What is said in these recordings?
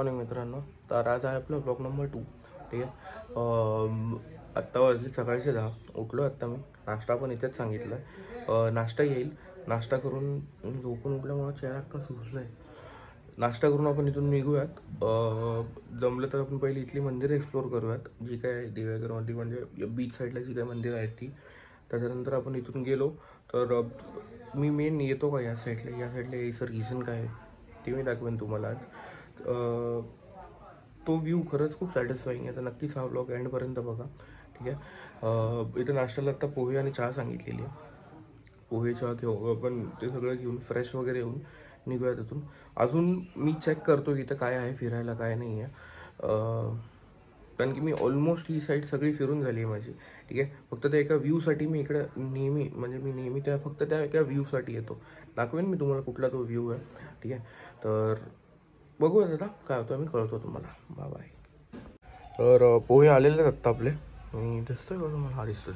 Morning मित्रांनो. तर आज आहे आपलं ब्लॉग नंबर 2. ठीक आहे. आत्ता वाजले सकाळचे 10. उठलो आत्ता मी. नाश्ता पण इथेच सांगितलं आहे. नाश्ता येईल. नाश्ता करून झोपून उठल्यामुळे चेहरा अख्खा सुजला आहे. नाश्ता करून आपण इथून निघूयात. जमलं तर आपण पहिली इथली मंदिरं एक्सप्लोर करूयात, जी काय दिवेगावमध्ये म्हणजे बीच साईडला जी काय मंदिरं आहेत ती. त्याच्यानंतर आपण इथून गेलो तर मी मेन येतो का या साईडला यायचं रिझन काय आहे ते मी दाखवेन तुम्हाला आज. तो व्ह्यू खरंच खूप सॅटिस्फाईंग आहे. तर नक्कीच हा ब्लॉग एंडपर्यंत बघा. ठीक आहे. इथं नाश्त्याला आत्ता पोहे आणि चहा सांगितलेली आहे. पोहे चहा घेऊ आपण, ते सगळं घेऊन फ्रेश वगैरे येऊन निघूया तिथून. अजून मी चेक करतो की इथं काय आहे फिरायला काय नाही आहे. कारण की मी ऑलमोस्ट ही साईड सगळी फिरून झाली आहे माझी. ठीक आहे. फक्त त्या एका व्ह्यूसाठी मी इकडे नेहमी त्या फक्त त्या एका व्ह्यूसाठी येतो. दाखवेन मी तुम्हाला कुठला तो व्ह्यू आहे. ठीक आहे. तर बघूया दादा काय होतं, मी कळतो तुम्हाला. बाय. तर पोहे आलेले आहेत आत्ता आपले. दिसतोय बघा मला, हा दिसतोय.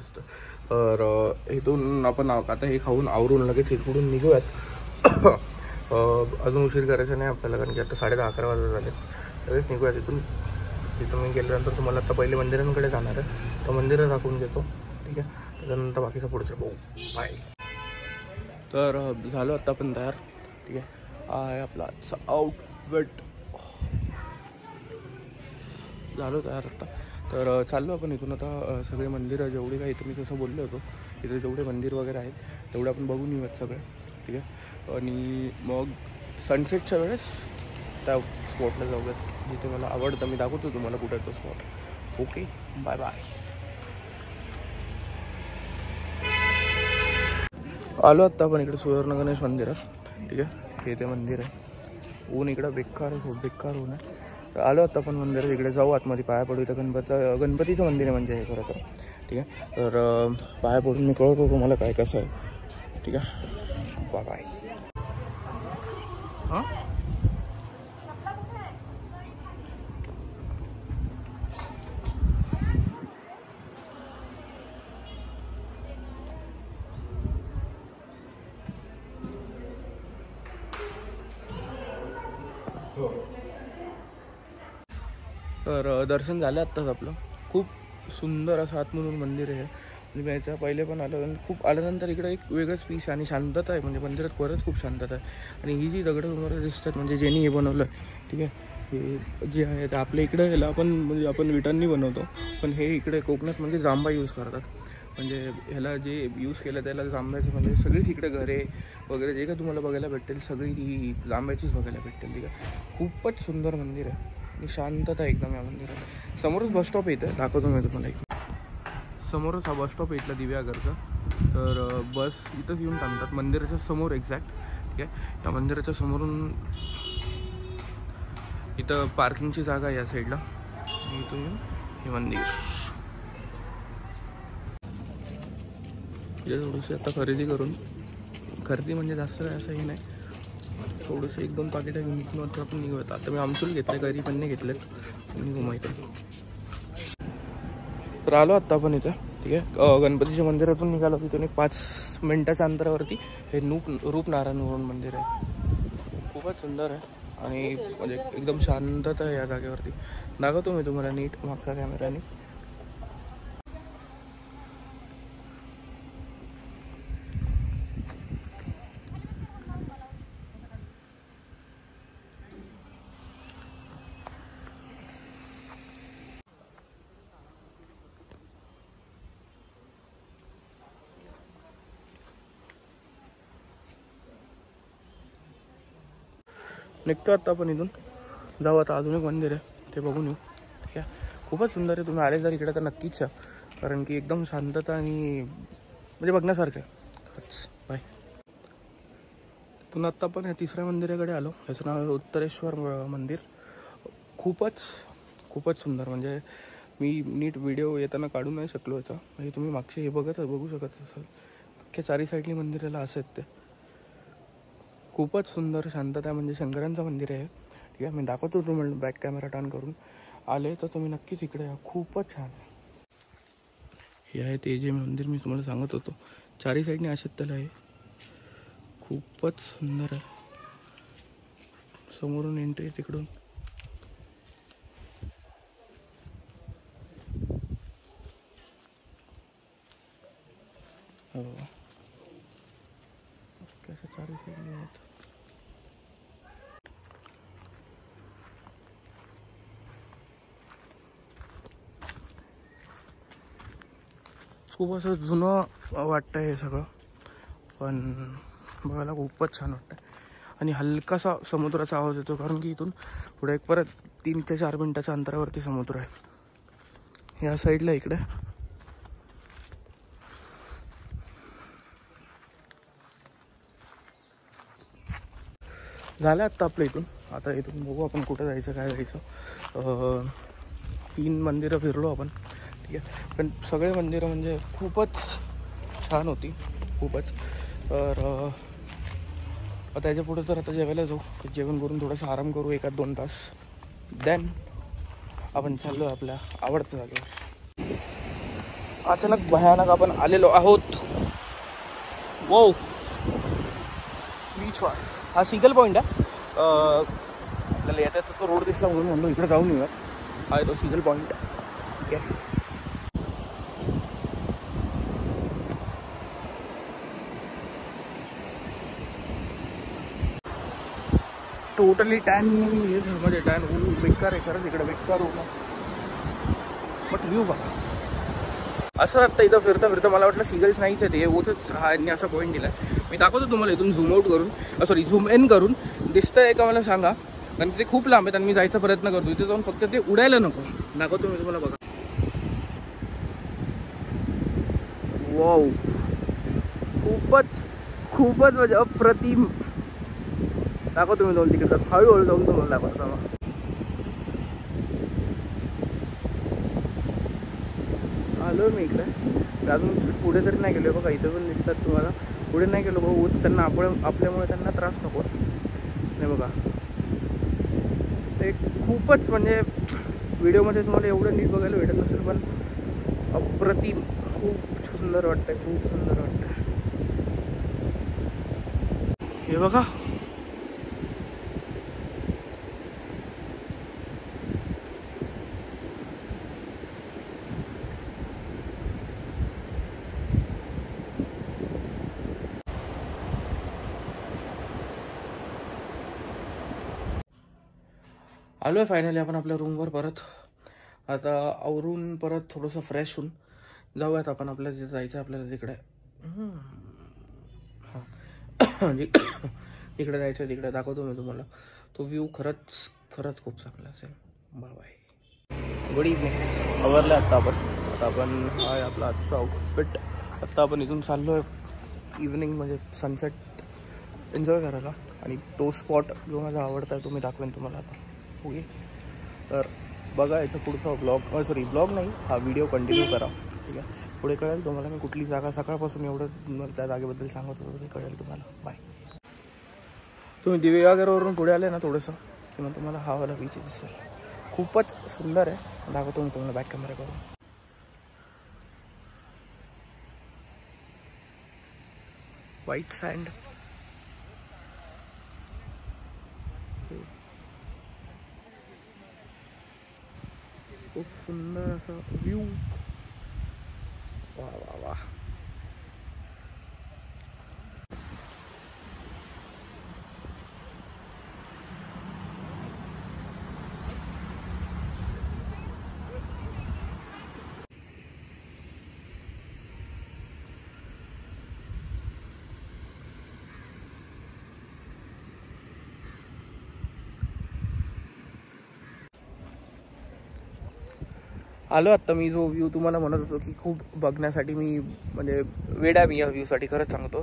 तर इथून आपण आता हे खाऊन आवरून लगेच इकडून निघूयात. अजून उशीर करायचा नाही आपल्याला, कारण की आता 10:30-11 वाजत झाले. लगेच निघूयात तिथून मी गेल्यानंतर तुम्हाला आता पहिले मंदिरांकडे जाणार आहे. तर मंदिरं दाखवून देतो. ठीक आहे. त्याच्यानंतर बाकीचं पुढचं बघू. बाय. तर झालो आत्ता आपण तयार. ठीक आहे. हा आहे आपला आजचा आउटफिट. झालो तयार आत्ता. तर चाललो आपण इथून आता. सगळे मंदिरं जेवढे काही तुम्ही जसं बोललो होतो इथे जेवढे मंदिर वगैरे आहेत तेवढे आपण बघून येऊयात सगळे. ठीक आहे. आणि मग सनसेटच्या वेळेस त्या स्पॉटला जाऊयात जिथे मला आवडतं. मी दाखवतो तुम्हाला कुठे आहे तो स्पॉट. ओके. Bye bye. आलो आत्ता आपण इकडे सुवर्ण गणेश मंदिरात. ठीक आहे. हे ते मंदिर आहे. ऊन इकडं बेकार ऊन आहे. आलो आता आपण मंदिरात. इकडे जाऊ आतमध्ये, पाया पडू. इथं गणपतीचं मंदिर आहे म्हणजे हे खरं तर. ठीक आहे. तर पाया पडून मी कळवतो तुम्हाला काय कसं आहे. ठीक आहे. Bye bye. हां तर दर्शन झालं आत्ताच आपलं. खूप सुंदर असं आतमधून मंदिर आहे. म्हणजे याच्या पहिले पण आलं आणि खूप आल्यानंतर इकडे एक वेगळंच पीस आणि शांतता आहे. म्हणजे मंदिरात खरंच खूप शांतता आहे. आणि ही जी दगडं तुम्हाला दिसतात म्हणजे ज्यांनी हे बनवलं. ठीक आहे. हे जे आहे ते आपल्या इकडे ह्याला आपण विटांनी बनवतो, पण हे इकडे कोकणात म्हणजे जांभा यूज करतात. म्हणजे ह्याला जे यूज केलं त्याला जांभ्याचं, म्हणजे सगळीच इकडे घरे वगैरे जे काय तुम्हाला बघायला भेटेल सगळी ती जांभ्याचीच बघायला भेटेल. ठीक आहे. खूपच सुंदर मंदिर आहे आणि शांतता एकदम या मंदिरात. समोरच बसस्टॉप येतं, दाखवतो मी तुम्हाला. एक समोरच हा बसस्टॉप आहे इथला दिव्यागरचा. तर बस इथंच येऊन थांबतात मंदिराच्या समोर एक्झॅक्ट. ठीक आहे. या मंदिराच्या समोरून इथं पार्किंगची जागा आहे या साईडला. इथून येऊन हे मंदिर. थोडीशी आता खरेदी म्हणजे जास्त काय असंही नाही. थोडंसं 1-2 पाकिटं घेऊन इथून आपण निघूयात. आता मी आमसूल घेतलं, घरी पण नाही घेतलेत. निघू माहिती. तर आलो आत्ता आपण इथं. ठीक आहे. गणपतीच्या मंदिरातून निघालो. तिथून एक 5 मिनटाच्या अंतरावरती हे रूपनारायण म्हणून मंदिर आहे. खूपच सुंदर आहे आणि म्हणजे एकदम शांतता आहे या जागेवरती. दाखवतो मी तुम्हाला नीट मागच्या कॅमेऱ्याने. निघतो आत्ता आपण इथून. जाऊ आता. अजून एक मंदिर आहे ते बघून येऊ. ठीक आहे. खूपच सुंदर आहे. तुम्ही आले जर इकडे तर नक्कीच या, कारण की एकदम शांतता आणि म्हणजे बघण्यासारखं आहे खरंच. बाय. तिथून आत्ता आपण या तिसऱ्या मंदिराकडे आलो. याचं नाव आहे उत्तरेश्वर मंदिर. खूपच सुंदर. म्हणजे मी नीट व्हिडिओ येताना काढू नाही शकलो याचा. म्हणजे तुम्ही मागचे हे बघू शकत असाल. अख्ख्या 4 साईडली मंदिराला असं आहेत ते. खूपच सुंदर शांतता. म्हणजे शंकरांचं मंदिर आहे. ठीक आहे. मी दाखवतो तुम्हाला बॅक कॅमेरा टर्न करून. आले तर तुम्ही नक्कीच इकडे या. खूपच छान आहे. हे आहे ते जे मंदिर मी तुम्हाला सांगत होतो. 4 साईडने असेच त्याला आहे. खूपच सुंदर आहे. समोरून एंट्री तिकडून कसं चालू आहेत. खूप असं जुनं वाटतं हे सगळं, पण बघायला खूपच छान वाटतं. आणि हलकासा समुद्राचा आवाज येतो, कारण की इथून पुढे एक परत 3 ते 4 मिनटाच्या अंतरावरती समुद्र आहे या साईडला. इकडे झालं आत्ता आपलं इथून. आता इथून बघू आपण कुठं जायचं, काय जायचं. 3 मंदिरं फिरलो आपण, ठीक आहे. पण सगळे मंदिरं म्हणजे खूपच छान होती, खूपच. तर आता याच्या पुढे तर आता जेवायला जाऊ, जेवण करून थोडासा आराम करू 1-2 तास. देन आपण चाललो आपल्या आवडत्या जागेवर. अचानक भयानक आपण आलेलो आहोत वो बीचवर. हा सिगल पॉईंट आहे. आपल्याला येता येता तो रोड दिसला म्हणून म्हणलो इकडे जाऊन येऊया. हा आहे तो सिगल पॉईंट, ठीक आहे. टोटली टॅन म्हणजे टॅन ऊन बेकार आहे खरंच, इकडे बेकार ऊन. बट व्ह्यू बघा. असं वाटतं इथं फिरता फिरता मला वाटलं सिगल्स नाहीच आहे ते, ओचच हा यांनी असा पॉईंट दिला. मी दाखवतो तुम्हाला इथून झूम आउट करून, झूम इन करून दिसतंय का मला सांगा, कारण ते खूप लांब आहेत आणि मी जायचा प्रयत्न करतो. इथे जाऊन फक्त ते उडायला नको. दाखवतो मी तुम्हाला, बघा. वाव, खूपच म्हणजे अप्रतिम. दाखवतो तुम्ही जाऊन तिकडे, हळूहळू जाऊन तुम्हाला दाखवतो. आलो मी इकडे, अजून पुढे तरी नाही गेलो. बघा इथं पण दिसतात तुम्हाला, पुढे नाही गेलो बघा. ऊच त्यांना आपल्यामुळे त्यांना त्रास नको नाही. बघा ते खूपच म्हणजे व्हिडिओमध्ये तुम्हाला एवढं नीट बघायला भेटत नसेल, पण अप्रतिम, खूप सुंदर वाटतंय, खूप सुंदर वाटतंय. हे बघा, आलो आहे फायनली आपण आपल्या रूमवर परत. आता आवरून परत थोडंसं फ्रेश होऊन जाऊयात आपण आपल्याला जे जायचं आपल्याला तिकडे. हां तिकडे जायचं, तिकडे दाखवतो मी तुम्हाला. तो व्ह्यू खरंच खूप चांगला असेल. Bye bye, good evening. आवरलं आता आपण हा आहे आपला आजचा आउटफिट. आत्ता आपण इथून चाललो आहे इव्हनिंग म्हणजे सनसेट एन्जॉय करायला. आणि तो स्पॉट जो माझा आवडता आहे तो मी दाखवेन तुम्हाला आता. ओके, तर बघा याचा पुढचा ब्लॉग नाही, हा व्हिडिओ कंटिन्यू करा, ठीक आहे. पुढे कळेल तुम्हाला मी कुठली जागा, सकाळपासून एवढं त्या जागेबद्दल सांगत होतो ते कळेल तुम्हाला. बाय. तुम्ही दिव्यागरवरून पुढे आले ना थोडंसं की मग तुम्हाला हा वाला बीच दिसेल, खूपच सुंदर आहे. दाखवतो मी तुम्हाला बॅक कॅमेरा करून. व्हाईट सँड, खूप सुंदर असा व्ह्यू. वा वा वा. आलो आत्ता मी जो व्ह्यू तुम्हाला म्हणत होतो की खूप बघण्यासाठी मी म्हणजे वेडा मी या व्ह्यूसाठी. खरंच सांगतो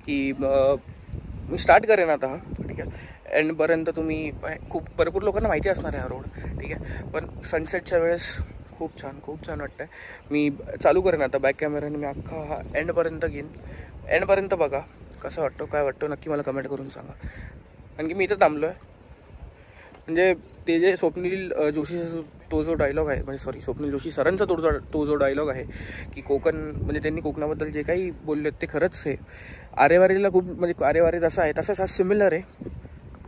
की मी स्टार्ट करेन आता, ठीक आहे. एंडपर्यंत तुम्ही खूप भरपूर लोकांना माहिती असणार आहे हा रोड, ठीक आहे. पण सनसेटच्या वेळेस खूप छान वाटतं आहे. मी चालू करेन आता बॅक कॅमेऱ्याने, मी अख्खा हा एंडपर्यंत घेईन. एंडपर्यंत बघा कसं वाटतो, काय वाटतो नक्की मला कमेंट करून सांगा. आणखी मी इथं थांबलो आहे म्हणजे ते जे स्वप्नील जोशी तो जो डायलॉग आहे, म्हणजे स्वप्नील जोशी सरांचा तो जो डायलॉग आहे की कोकण म्हणजे त्यांनी कोकणाबद्दल जे काही बोलले ते खरंच आहे. आरेवारीला खूप म्हणजे आरेवारी जसा आहे तसाच हा सिमिलर आहे,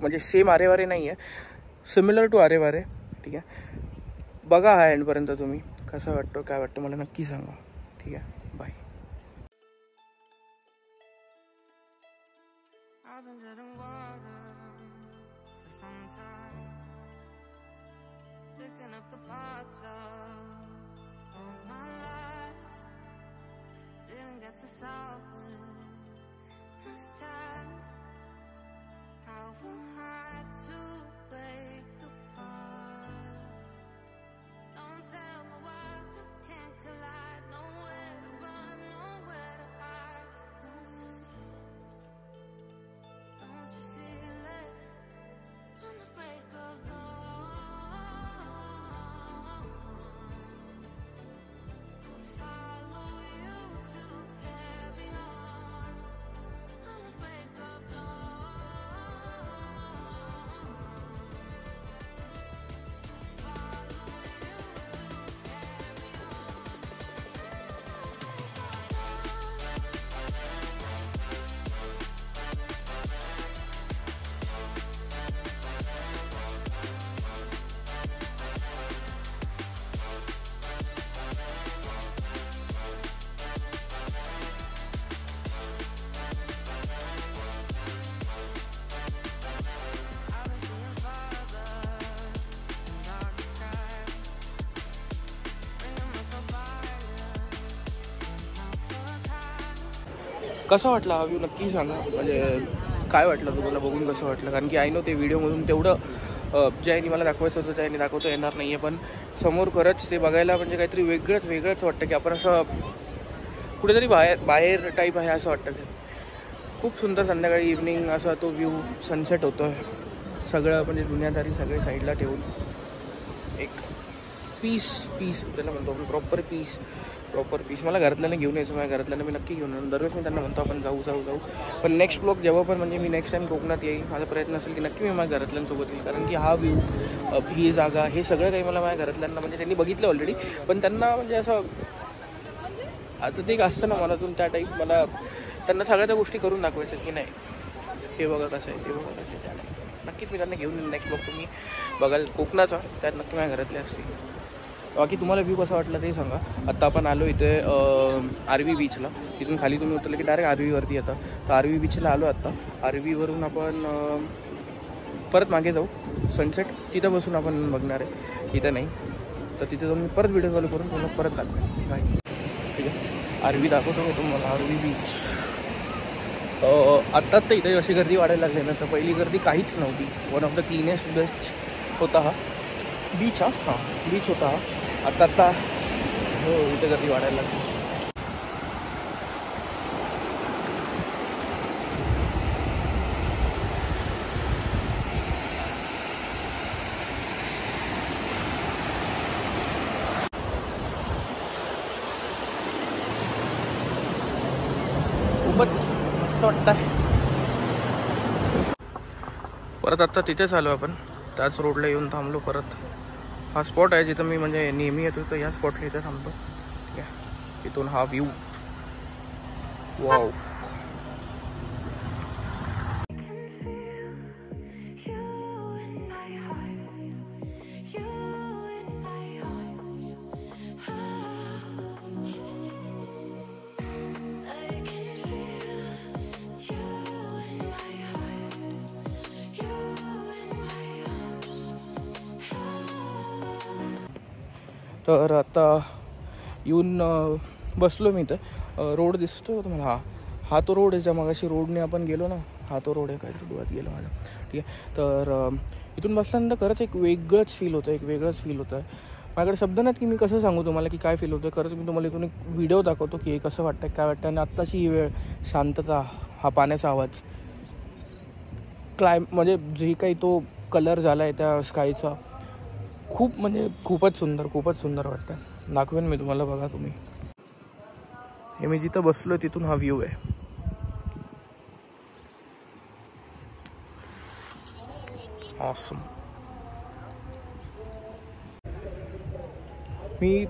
म्हणजे सेम आरेवारी नाही आहे, सिमिलर टू आरेवारे, ठीक आहे. बघा हा एंडपर्यंत तुम्ही, कसं वाटतं काय वाटतं मला नक्की सांगा, ठीक आहे. Bye. I've been treading water for some time, picking up the parts of all my life. Didn't get to solve it this time. How am I to break apart? Don't tell me why we can't collide. Nowhere to run, nowhere to hide. Don't you feel it? On the break of dawn, I'll follow you to carry on. On the break of dawn, I'll follow you to carry on. I've been seeing farther in dark skies, bringing me the fire, not for a time. कसा वाटला हा view नक्की सांगा. म्हणजे काय वाटलं तुम्हाला बघून, कसं वाटलं? कारण की आय नो ते व्हिडिओमधून तेवढं ज्याने मला दाखवायचं होतं त्याने दाखवता येणार नाही आहे, पण समोर खरंच ते बघायला म्हणजे काहीतरी वेगळंच वाटतं की आपण असं कुठेतरी बाहेर टाईप आहे असं वाटतं. ते खूप सुंदर संध्याकाळी इव्हनिंग असा तो व्ह्यू सनसेट होतो आहे. सगळं म्हणजे दुनियादारी सगळे साईडला ठेवून एक पीस त्याला म्हणतो आपण, प्रॉपर पीस. मला घरातल्याने घेऊन यायचं, माझ्या घरातल्याने मी नक्की घेऊन येणार. दरवेळेस मी त्यांना म्हणतो आपण जाऊ. पण नेक्स्ट ब्लॉग जेव्हा पण म्हणजे मी नेक्स्ट टाईम कोकणात येईल, माझा प्रयत्न असेल की नक्की मी माझ्या घरातल्यांसोबत येईल. कारण की हा व्ह्यू, ही जागा, हे सगळं काही मला माझ्या घरातल्यांना म्हणजे त्यांनी बघितलं ऑलरेडी, पण त्यांना म्हणजे असं आता ते एक असतं ना मनातून त्या टाईप, मला त्यांना सगळ्या त्या गोष्टी करून दाखवायचं की नाही हे बघा कसं आहे, ते बघा कसं आहे. त्या नाही नक्कीच मी त्यांना घेऊन येईल. नेक्स्ट ब्लॉग तुम्ही बघाल कोकणाचा, त्यात नक्की माझ्या घरातले असतील. बाकी तुम्हाला व्ह्यू कसा वाटला ते सांगा. आत्ता आपण आलो इथे आरवी बीचला. तिथून खाली तुम्ही उतरलं की डायरेक्ट आरवीवरती येतं. तर आरवी बीचला आलो आत्ता. आरवीवरून आपण परत मागे जाऊ. सनसेट तिथं बसून आपण बघणार आहे, इथं नाही. तर तिथे जाऊन मी परत व्हिडिओ चालू करून तुम्हाला परत दाखवेन. बाय. ठीक आहे, आरवी दाखवतो मी तुम्हाला. आरवी बीच आत्ताच तर इथे अशी गर्दी वाढायला लागली ना, तर पहिली गर्दी काहीच नव्हती. One of the cleanest beach होता हा बीच. बीच होता हा. आत्ता हो इथे गर्दी वाढायला लागली. खूपच मस्त वाटतं आहे. परत आत्ता तिथेच आलो आपण, त्याच रोडला येऊन थांबलो परत. हा स्पॉट आहे जिथं मी म्हणजे नेहमी येतो, तर या स्पॉटला इथे थांबतो. ठीक आहे, इथून हा व्ह्यू वाव. तर आता येऊन बसलो मी इथं. रोड दिसतो तुम्हाला, हा तो रोड आहे ज्या मगाशी रोडने आपण गेलो ना, हा तो रोड आहे. काहीतरी डोळ्यात गेलो माझ्या. ठीक आहे, तर इथून बसल्यानंतर खरंच एक वेगळंच फील होतं आहे. माझ्याकडे शब्द नाहीत की मी कसं सांगू तुम्हाला की काय फील होतं. खरंच मी तुम्हाला इथून एक व्हिडिओ दाखवतो की हे कसं वाटतं, काय वाटतं. आणि आत्ताची ही वेळ, शांतता, हा पाण्याचा आवाज, म्हणजे जे काही तो कलर झाला आहे त्या स्कायचा, खूपच सुंदर वाटतं. दाखवेन मी तुम्हाला, बघा तुम्ही. हे मी जिथं बसलो तिथून हा व्ह्यू आहे. ऑसम. मी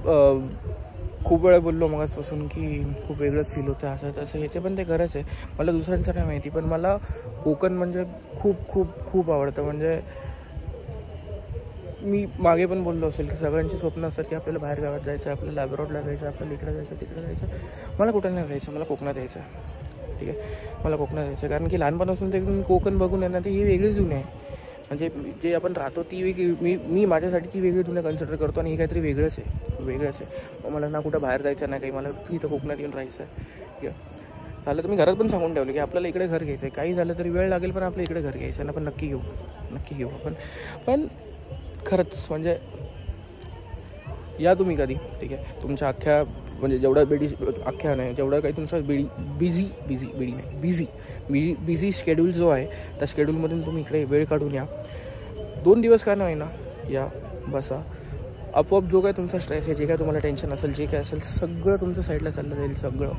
खूप वेळा बोललो मगाचपासून की खूप वेगळंच फील होतं, असं तसं. हे पण ते खरंच आहे. मला दुसऱ्यांचं नाही माहिती, पण मला कोकण म्हणजे खूप आवडतं. म्हणजे मी मागे पण बोललो असेल की सगळ्यांची स्वप्न असतात की आपल्याला बाहेर गावात जायचं, आपल्याला अब्रॉडला जायचं, आपल्याला इकडे जायचं, तिकडे जायचं. मला कुठं नाही जायचं, मला कोकणात यायचं. ठीक आहे. मला कोकणात जायचं कारण की लहानपणापासून ते मी कोकण बघून आहे ना, ती ही वेगळीच दुनिया आहे. म्हणजे जे आपण राहतो ती वेगळी, मी माझ्यासाठी ती वेगळी दुनिया कन्सिडर करतो आणि हे काहीतरी वेगळंच आहे. मग मला ना कुठं बाहेर जायचं ना काही, मला इथं कोकणात येऊन राहायचं आहे. ठीक आहे. झालं तर मी घरात पण सांगून ठेवलं की आपल्याला इकडे घर घ्यायचं आहे. काही झालं तरी वेळ लागेल पण आपल्या इकडे घर घ्यायचं आहे ना. पण नक्की घेऊ आपण. पण खरंच म्हणजे या तुम्ही कधी, ठीक आहे. तुमच्या अख्ख्या म्हणजे जेवढा अख्ख्या नाही, जेवढा काही तुमचा बिझी शेड्यूल जो आहे त्या शेड्यूलमधून तुम्ही इकडे वेळ काढून या. 2 दिवस का नाही ना या, बसा. आपोआप जो काय तुमचा स्ट्रेस आहे, जे काय तुम्हाला टेन्शन असेल, जे काय असेल सगळं तुमच्या साईडला चाललं जाईल. सगळं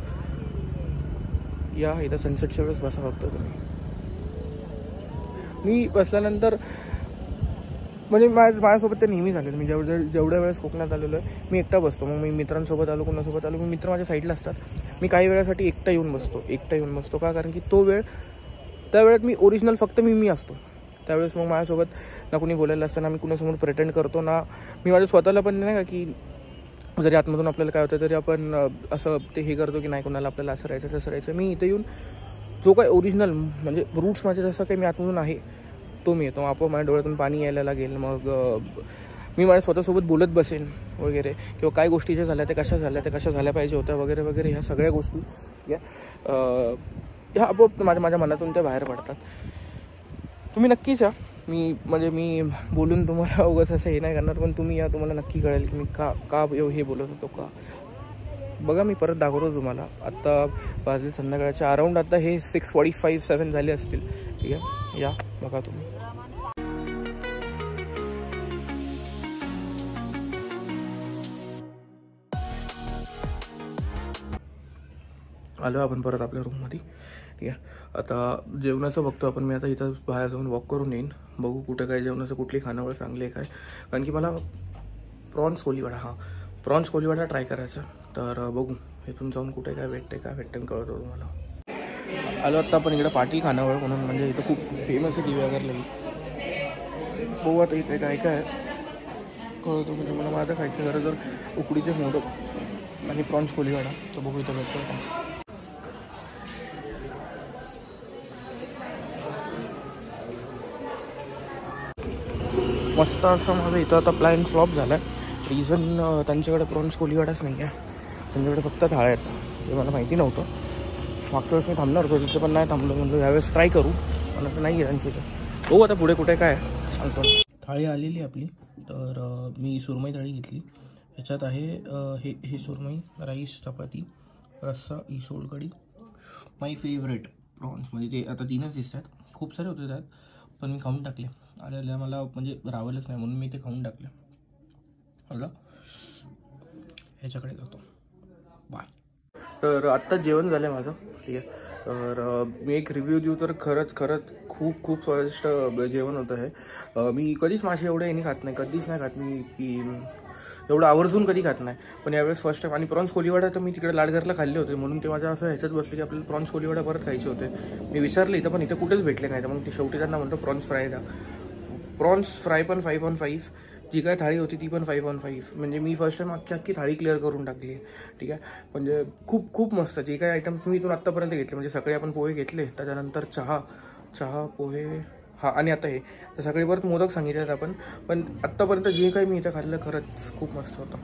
या इथं सनसेटच्या वेळेस बसा फक्त तुम्ही. मी बसल्यानंतर म्हणजे माझ्यासोबत ते नेहमी झालेलं. मी जेवढ्या वेळेस कोकणात आलेलो आहे मी एकटा बसतो. मग मी मित्रांसोबत आलो, कोणासोबत आलो, मी मित्र माझ्या साईडला असतात. मी काही वेळासाठी एकटा येऊन बसतो का, कारण की तो वेळ त्या वेळात मी ओरिजिनल फक्त मी असतो त्यावेळेस. मग माझ्यासोबत ना कुणी बोलायला असतं, ना मी कुणासमोर प्रेटेंड करतो, ना मी माझ्या स्वतःला पण नाही का की जरी आतमधून आपल्याला काय होतं तरी आपण असं ते हे करतो की नाही कोणाला आपल्याला असं राहायचं तसं राहायचं. मी इथे येऊन जो काय ओरिजिनल म्हणजे रूट्स माझे जसं काही मी आतमधून आहे तो मी येतो. आपोआप माझ्या डोळ्यातून पाणी यायला लागेल. मग मी माझ्या स्वतःसोबत बोलत बसेन वगैरे, किंवा काय गोष्टी ज्या झाल्या त्या कशा झाल्या पाहिजे होत्या वगैरे वगैरे. ह्या सगळ्या गोष्टी ह्या आपोआप माझ्या मनातून त्या बाहेर पडतात. तुम्ही नक्कीच या. मी बोलून तुम्हाला उगाच असं हे नाही करणार, पण तुम्ही या, तुम्हाला नक्की कळेल की मी का हे बोलत होतो का. बघा मी परत दाखवतो तुम्हाला. आत्ता वाजले संध्याकाळच्या अराऊंड, आता हे 6:45-7 झाले असतील. ठीक आहे. या बघा तुम्ही. आलो आपण परत आपल्या रूममध्ये. ठीक आहे. आता जेवणाचं बघतो आपण. मी आता इथं बाहेर जाऊन वॉक करून येईन, बघू कुठं काय जेवणाचं, कुठली खानावळ चांगली आहे काय. कारण की मला प्रॉन्स कोलीवाडा ट्राय करायचा. तर बघू इथून जाऊन कुठे काय भेटते कळतो तुम्हाला. आलो आत्ता आपण इकडे पाटील खानावळ म्हणून, म्हणजे इथं खूप फेमस आहे दिव्यागरला. बघू आता इथे काय कळतो. म्हणजे मला माझं खायचं खरं तर उकडीचे मोदक आणि प्रॉन्स कोलीवाडा. तर बघू इथं भेटतो का. मस्त असं माझं इथं आता प्लॅन फ्लॉप झाला आहे. रिझन त्यांच्याकडे प्रॉन्स कोलीवाडाच नाही आहे, त्यांच्याकडे फक्त थाळ्या आहेत. हे मला माहिती नव्हतं. मागच्या वेळेस मी थांबणार होतो तिथे, पण नाही थांबलो. म्हणजे यावेळेस ट्राय करू, मला तर नाही आहे त्यांची इथे. हो आता पुढे कुठे काय सांगतो. थाळी आलेली आपली. तर मी सुरमई थाळी घेतली. ह्याच्यात आहे हे सुरमई, राईस, चपाती, रस्सा, ही सोलकढी. माय फेवरेट प्रॉन्स. म्हणजे ते आता 3च दिसतात, खूप सारे होते त्यात, पण मी खाऊन टाकले. आलेल्या मला म्हणजे रावलंच नाही म्हणून मी ते खाऊन टाकले. मला ह्याच्याकडे जातो. बाय. तर आत्ता जेवण झालं माझं. ठीक आहे. तर मी एक रिव्ह्यू देऊ तर खरंच खूप स्वादिष्ट जेवण होतं हे. मी कधीच मासे एवढे याने खात नाही, कधीच नाही खात मी, की एवढं आवर्जून कधी खात नाही. पण यावेळेस फर्स्ट टाइम. आणि प्रॉन्स कोलीवाडा तर मी तिकडे लाडघरला खाल्ले होते, म्हणून ते माझ्या असं ह्याच्यात बसले की आपल्याला प्रॉन्स कोलीवाडा परत खायचे होते. मी विचारलं इथं, पण इथं कुठेच भेटले नाही. तर मग ते शेवटी त्यांना म्हणतो प्रॉन्स फ्राय द्या. प्रॉन्स फ्राय पण 5 on 5, जी काय थाळी होती ती पण 5 on 5. म्हणजे मी फर्स्ट टाइम अख्खी थाळी क्लिअर करून टाकली. ठीक आहे. म्हणजे खूप मस्त. जे काही आयटम तुम्ही इथून आत्तापर्यंत घेतले, म्हणजे सगळे आपण पोहे घेतले, त्याच्यानंतर चहा पोहे आणि आता हे, तर सगळे परत मोदक सांगितलेत आपण. पण आत्तापर्यंत जे काही मी इथं खाल्लं खरंच खूप मस्त होतं.